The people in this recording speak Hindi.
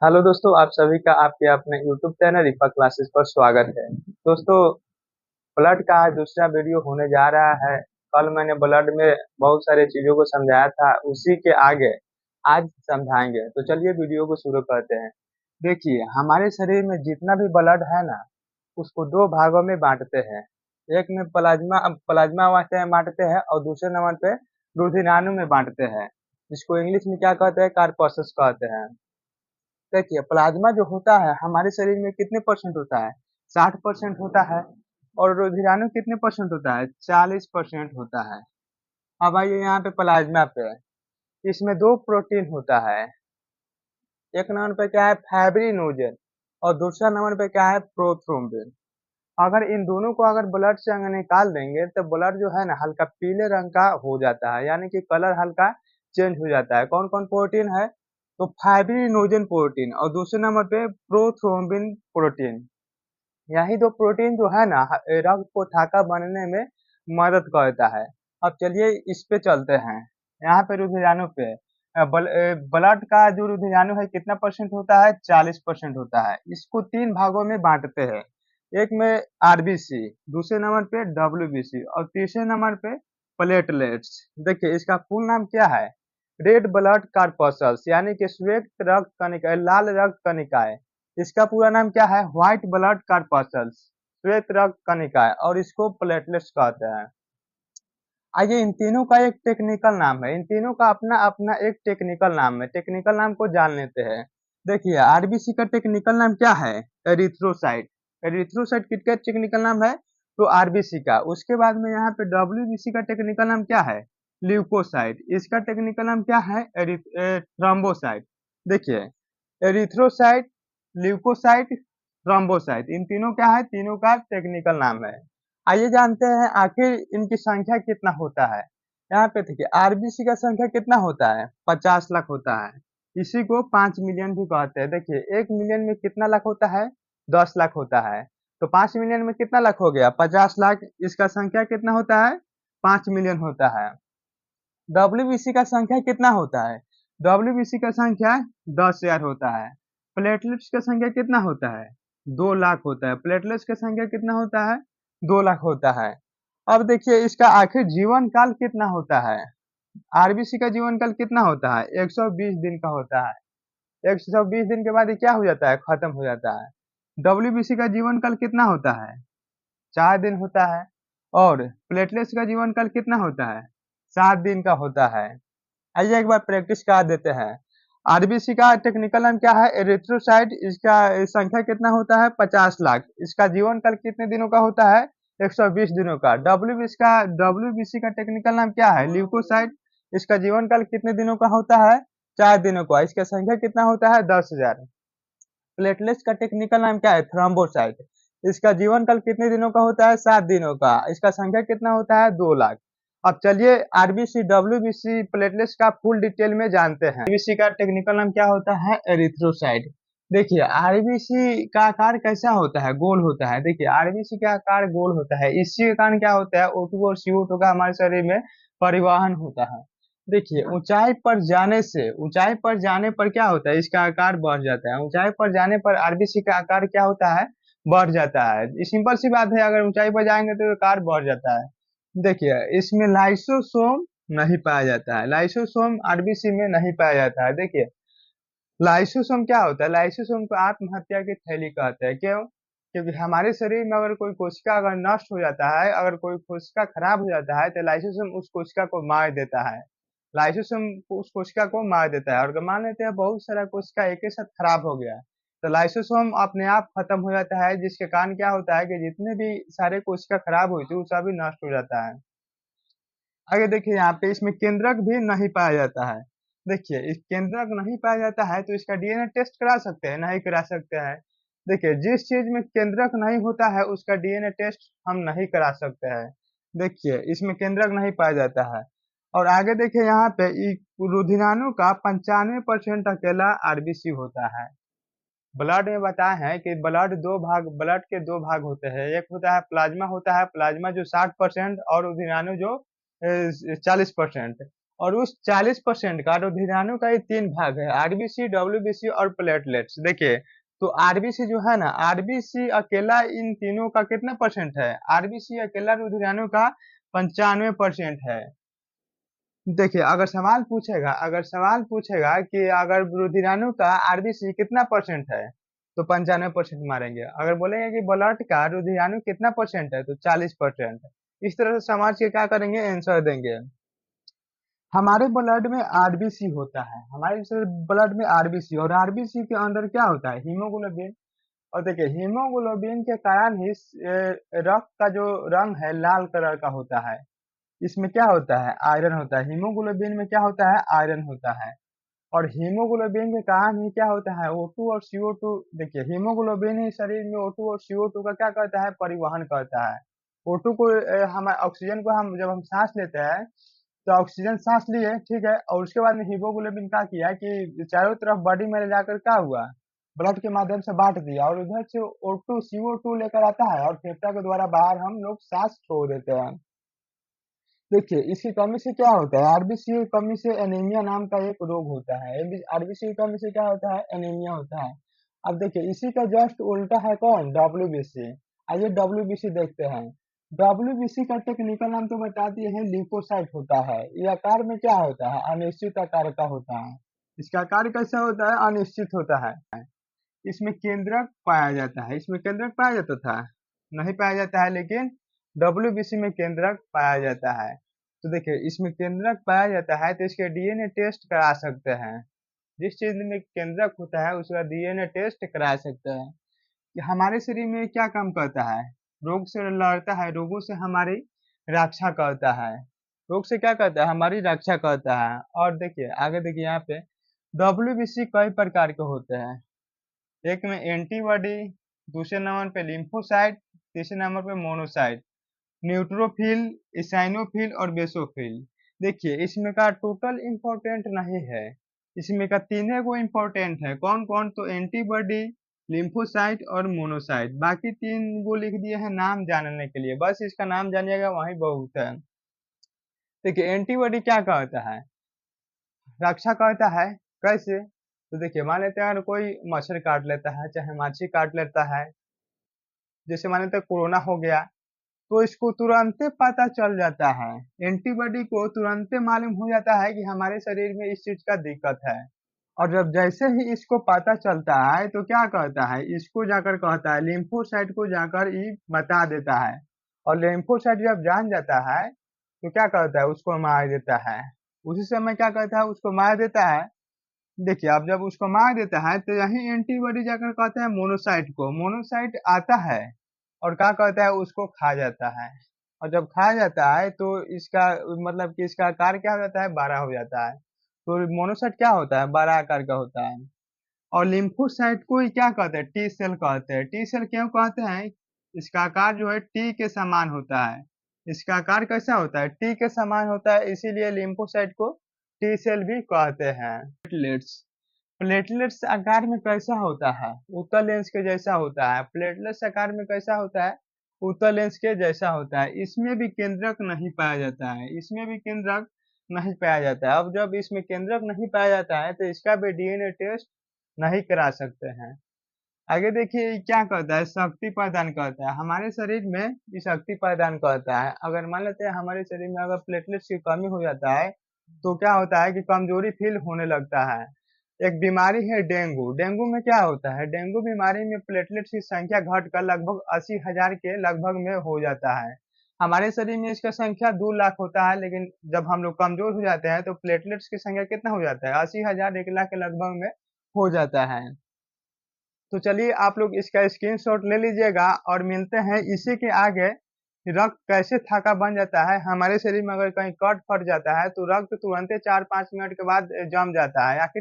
हेलो दोस्तों, आप सभी का आपके अपने यूट्यूब चैनल रिफा क्लासेस पर स्वागत है। दोस्तों, ब्लड का आज दूसरा वीडियो होने जा रहा है। कल मैंने ब्लड में बहुत सारे चीजों को समझाया था, उसी के आगे आज समझाएंगे। तो चलिए वीडियो को शुरू करते हैं। देखिए, हमारे शरीर में जितना भी ब्लड है ना, उसको दो भागों में बांटते हैं। एक में प्लाज्मा प्लाज्मा अवस्था में बांटते हैं और दूसरे नंबर पे रुधिराणु में बांटते हैं, जिसको इंग्लिश में क्या कहते हैं, कार्पस्कस कहते हैं। देखिए, प्लाज्मा जो होता है हमारे शरीर में कितने परसेंट होता है? 60% होता है। और रुधिराणु कितने परसेंट होता है? 40% होता है। अब आइए यहाँ पे प्लाज्मा पे। इसमें दो प्रोटीन होता है। एक नंबर पे क्या है, फाइब्रिनोजन, और दूसरा नंबर पे क्या है, प्रोथ्रोम्बिन। अगर इन दोनों को अगर ब्लड से अगर निकाल देंगे तो ब्लड जो है ना हल्का पीले रंग का हो जाता है, यानी कि कलर हल्का चेंज हो जाता है। कौन कौन प्रोटीन है? तो फाइब्रिनोजन प्रोटीन और दूसरे नंबर पे प्रोथ्रोम्बिन प्रोटीन। यही दो प्रोटीन जो है ना रक्त को थाका बनने में मदद करता है। अब चलिए इस पे चलते हैं। यहाँ पे रुधिराणु पे ब्लड का जो रुधिराणु है कितना परसेंट होता है? 40% होता है। इसको तीन भागों में बांटते हैं। एक में आरबीसी, दूसरे नंबर पे डब्ल्यूबीसी और तीसरे नंबर पे प्लेटलेट्स। देखिए, इसका फुल नाम क्या है? रेड ब्लड कार्पसल्स, यानी कि श्वेत रक्त कणिकाएं, लाल रक्त कणिकाएं। इसका पूरा नाम क्या है? व्हाइट ब्लड कार्पसल्स, श्वेत रक्त कणिकाएं, और इसको प्लेटलेट्स कहते हैं। आइए, इन तीनों का एक टेक्निकल नाम है। इन तीनों का अपना अपना एक टेक्निकल नाम है। टेक्निकल नाम को जान लेते हैं। देखिए, आरबीसी का टेक्निकल नाम क्या है? एरिथ्रोसाइट। एरिथ्रोसाइट किसका टेक्निकल नाम है? तो आरबीसी का। उसके बाद में यहाँ पे डब्ल्यूबीसी का टेक्निकल नाम क्या है? ल्यूकोसाइट। इसका टेक्निकल नाम क्या है? थ्रोम्बोसाइट। देखिए, एरिथ्रोसाइट, ल्यूकोसाइट, थ्रोम्बोसाइट, इन तीनों क्या है? तीनों का टेक्निकल नाम है। आइए जानते हैं आखिर इनकी संख्या कितना होता है। यहाँ पे देखिए, आरबीसी का संख्या कितना होता है? 50 लाख होता है। इसी को 5 मिलियन भी कहते हैं। देखिए, 1 मिलियन में कितना लाख होता है? 10 लाख होता है। तो 5 मिलियन में कितना लाख हो गया? 50 लाख। इसका संख्या कितना होता है? 5 मिलियन होता है। डब्ल्यूबीसी का संख्या कितना होता है? डब्ल्यूबीसी का संख्या 10,000 होता है। प्लेटलेट्स का संख्या कितना होता है? 2 लाख होता है। प्लेटलेट्स का संख्या कितना होता है? 2 लाख होता है। अब देखिए, इसका आखिर जीवन काल कितना होता है? आरबीसी का जीवन काल कितना होता है? 120 दिन का होता है। 120 दिन के बाद ये क्या हो जाता है? खत्म हो जाता है। डब्ल्यूबीसी का जीवन काल कितना होता है? 4 दिन होता है। और प्लेटलेट्स का जीवन काल कितना होता है? 7 दिन का होता है। आइए एक बार प्रैक्टिस करा देते हैं। आरबीसी का टेक्निकल नाम क्या है? एरिथ्रोसाइट। इसका संख्या कितना होता है? 50 लाख। इसका जीवन काल कितने दिनों का होता है? 120 दिनों का। डब्ल्यूबीसी का टेक्निकल नाम क्या है? ल्यूकोसाइट। इसका जीवन काल कितने दिनों का होता है? 4 दिनों का। इसका संख्या कितना होता है? 10,000। प्लेटलेट्स का टेक्निकल नाम क्या है? थ्रोम्बोसाइट। इसका जीवन काल कितने दिनों का होता है? 7 दिनों का। इसका संख्या कितना होता है? 2 लाख। अब चलिए आरबीसी, डब्ल्यूबीसी, प्लेटलेट्स का फुल डिटेल में जानते हैं। आरबीसी का टेक्निकल नाम क्या होता है? एरिथ्रोसाइट। देखिए, आरबीसी का आकार कैसा होता है? गोल होता है। देखिए, आरबीसी का आकार गोल होता है। इसी के कारण क्या होता है? O2 और CO2 का हमारे शरीर में परिवहन होता है। देखिए, ऊंचाई पर जाने पर क्या होता है? इसका आकार बढ़ जाता है। ऊंचाई पर जाने पर आरबीसी का आकार क्या होता है? बढ़ जाता है। ये सिंपल सी बात है, अगर ऊंचाई पर जाएंगे तो आकार बढ़ जाता है। देखिए, इसमें लाइसोसोम नहीं पाया जाता है। लाइसोसोम आरबीसी में नहीं पाया जाता है। देखिए, लाइसोसोम क्या होता है? लाइसोसोम को आत्महत्या की थैली कहते हैं। क्यों? क्योंकि हमारे शरीर में अगर कोई कोशिका अगर नष्ट हो जाता है, अगर कोई कोशिका खराब हो जाता है, तो लाइसोसोम उस कोशिका को मार देता है। लाइसोसोम उस कोशिका को मार देता है। और अगर मान लेते हैं बहुत सारा कोशिका एक ही साथ खराब हो गया, तो लाइसोसोम अपने आप खत्म हो जाता है, जिसके कारण क्या होता है कि जितने भी सारे कोशिका खराब हुई थी वो सभी नष्ट हो जाता है। आगे देखिए, यहाँ पे इसमें केंद्रक भी नहीं पाया जाता है। देखिए, इस केंद्रक नहीं पाया जाता है तो इसका डीएनए टेस्ट करा सकते हैं? नहीं करा सकते हैं। देखिए, जिस चीज में केंद्रक नहीं होता है उसका डीएनए टेस्ट हम नहीं करा सकते हैं। देखिए, इसमें केंद्रक नहीं पाया जाता है। और आगे देखिए, यहाँ पे रुधिराणु का 95% अकेला आरबीसी होता है। ब्लड में बताए हैं कि ब्लड के दो भाग होते हैं। एक होता है प्लाज्मा, होता है प्लाज्मा जो 60% और रुधिराणु जो 40%। और उस 40% का रुधिराणु का ये 3 भाग है, आरबीसी, डब्ल्यूबीसी और प्लेटलेट्स। देखिए, तो आरबीसी जो है ना, आरबीसी अकेला इन तीनों का कितना परसेंट है? आरबीसी अकेला रुधिराणु का 95% है। देखिए, अगर सवाल पूछेगा कि अगर रुधिराणु का आरबीसी कितना परसेंट है, तो 95% मारेंगे। अगर बोलेंगे कि ब्लड का रुधिराणु कितना परसेंट है, तो 40%। इस तरह से समझ के क्या करेंगे, आंसर देंगे। हमारे ब्लड में आरबीसी होता है, हमारे ब्लड में आरबीसी, और आरबीसी के अंदर क्या होता है, हीमोग्लोबिन। और देखिए, हीमोग्लोबिन के कारण ही रक्त का जो रंग है लाल कलर का होता है। इसमें क्या होता है, आयरन होता है। हीमोग्लोबिन में क्या होता है, आयरन होता है। और हीमोग्लोबिन के कारण ही क्या होता है, O2 और CO2। देखिए, हीमोग्लोबिन ही शरीर में O2 और CO2 का क्या करता है, परिवहन करता है। O2 को हम ऑक्सीजन को हम जब हम सांस लेते हैं, तो ऑक्सीजन सांस लिए, ठीक है, और उसके बाद में हीमोग्लोबिन क्या किया कि चारों तरफ बॉडी में ले जाकर क्या हुआ, ब्लड के माध्यम से बांट दिया, और उधर से O2 CO2 लेकर आता है, और फेफड़ा के द्वारा बाहर हम लोग सांस छोड़ देते हैं। देखिए, इसकी कमी से क्या होता है, आरबीसी की कमी से एनीमिया नाम का एक रोग होता है। आरबीसी की कमी से क्या होता है, एनीमिया होता है। अब देखिए, इसी का जस्ट उल्टा है कौन, डब्ल्यूबीसी। आइए डब्ल्यूबीसी देखते हैं। डब्ल्यूबीसी का टेक्निकल नाम तो बता दिए हैं, लिम्फोसाइट होता है। ये आकार में क्या होता है, अनिश्चित आकार का होता है। इसका आकार कैसा होता है, अनिश्चित होता है। इसमें केंद्रक पाया जाता है, इसमें केंद्रक पाया जाता था, नहीं पाया जाता है, लेकिन डब्ल्यूबीसी में केंद्रक पाया जाता है। तो देखिए, इसमें केंद्रक पाया जाता है, तो इसके डीएनए टेस्ट करा सकते हैं। जिस चीज में केंद्रक होता है उसका डीएनए टेस्ट करा सकते हैं कि हमारे शरीर में क्या काम करता है, रोग से लड़ता है, रोगों से हमारी रक्षा करता है। रोग से क्या करता है, हमारी रक्षा करता है। और देखिए, आगे देखिए, यहाँ पे डब्ल्यूबीसी कई प्रकार के होते हैं। एक में एंटीबॉडी, दूसरे नंबर पे लिम्फोसाइट, तीसरे नंबर पे मोनोसाइट, न्यूट्रोफिल, इसाइनोफिल और बेसोफिल। देखिए, इसमें का टोटल इम्पोर्टेंट नहीं है, इसमें का तीनों को इम्पोर्टेंट है। कौन कौन, तो एंटीबॉडी, लिम्फोसाइट और मोनोसाइट। बाकी तीन वो लिख दिए हैं नाम जानने के लिए, बस इसका नाम जानिएगा वही बहुत है। देखिए, एंटीबॉडी क्या कहता है, रक्षा करता है। कैसे, तो देखिए, मान लेते हैं अगर कोई मच्छर काट लेता है, चाहे माछी काट लेता है, जैसे मान लेते हैं कोरोना हो गया, तो इसको तुरंत पता चल जाता है, एंटीबॉडी को तुरंत मालूम हो जाता है कि हमारे शरीर में इस चीज का दिक्कत है। और जब जैसे ही इसको पता चलता है, तो क्या कहता है, इसको जाकर कहता है, लिम्फोसाइट को जाकर ये बता देता है। और लिम्फोसाइट जब जान जाता है, तो क्या करता है, उसको मार देता है। उसी समय क्या करता है, उसको मार देता है। देखिए, अब जब उसको मार देता है, तो यही एंटीबॉडी जाकर कहता है मोनोसाइट को, मोनोसाइट आता है और क्या करता है, उसको खा जाता है। और जब खा जाता है, तो इसका मतलब कि इसका आकार क्या हो जाता है, बड़ा हो जाता है। तो मोनोसाइट क्या होता है, बड़ा आकार का होता है। और लिम्फोसाइट को ही क्या कहते हैं, टी सेल कहते हैं। टी सेल क्यों कहते हैं, इसका आकार जो है टी के समान होता है। इसका आकार कैसा होता है, टी के समान होता है, इसीलिए लिम्फोसाइट को टी सेल भी कहते हैं। प्लेटलेट्स, प्लेटलेट्स आकार में कैसा होता है, उत्तल लेंस के जैसा होता है। प्लेटलेट्स आकार में कैसा होता है, उत्तल लेंस के जैसा होता है। इसमें भी केंद्रक नहीं पाया जाता है, इसमें भी केंद्रक नहीं पाया जाता है। अब जब इसमें केंद्रक नहीं पाया जाता है, तो इसका भी डीएनए टेस्ट नहीं करा सकते हैं। आगे देखिए, ये क्या करता है, शक्ति प्रदान करता है, हमारे शरीर में ये शक्ति प्रदान करता है। अगर मान लेते हैं हमारे शरीर में अगर प्लेटलेट्स की कमी हो जाता है, तो क्या होता है कि कमजोरी फील होने लगता है। एक बीमारी है डेंगू। डेंगू में क्या होता है, डेंगू बीमारी में प्लेटलेट्स की संख्या घटकर लगभग 80,000 के लगभग में हो जाता है। हमारे शरीर में इसका संख्या 2 लाख होता है, लेकिन जब हम लोग कमजोर हो जाते हैं, तो प्लेटलेट्स की संख्या कितना हो जाता है, 80,000 1 लाख के लगभग में हो जाता है। तो चलिए, आप लोग इसका स्क्रीनशॉट ले लीजिएगा, और मिलते हैं इसी के आगे। रक्त कैसे थाका बन जाता है, हमारे शरीर में अगर कहीं कट फट जाता है, तो रक्त तुरंत 4-5 मिनट के बाद जम जाता है। आखिर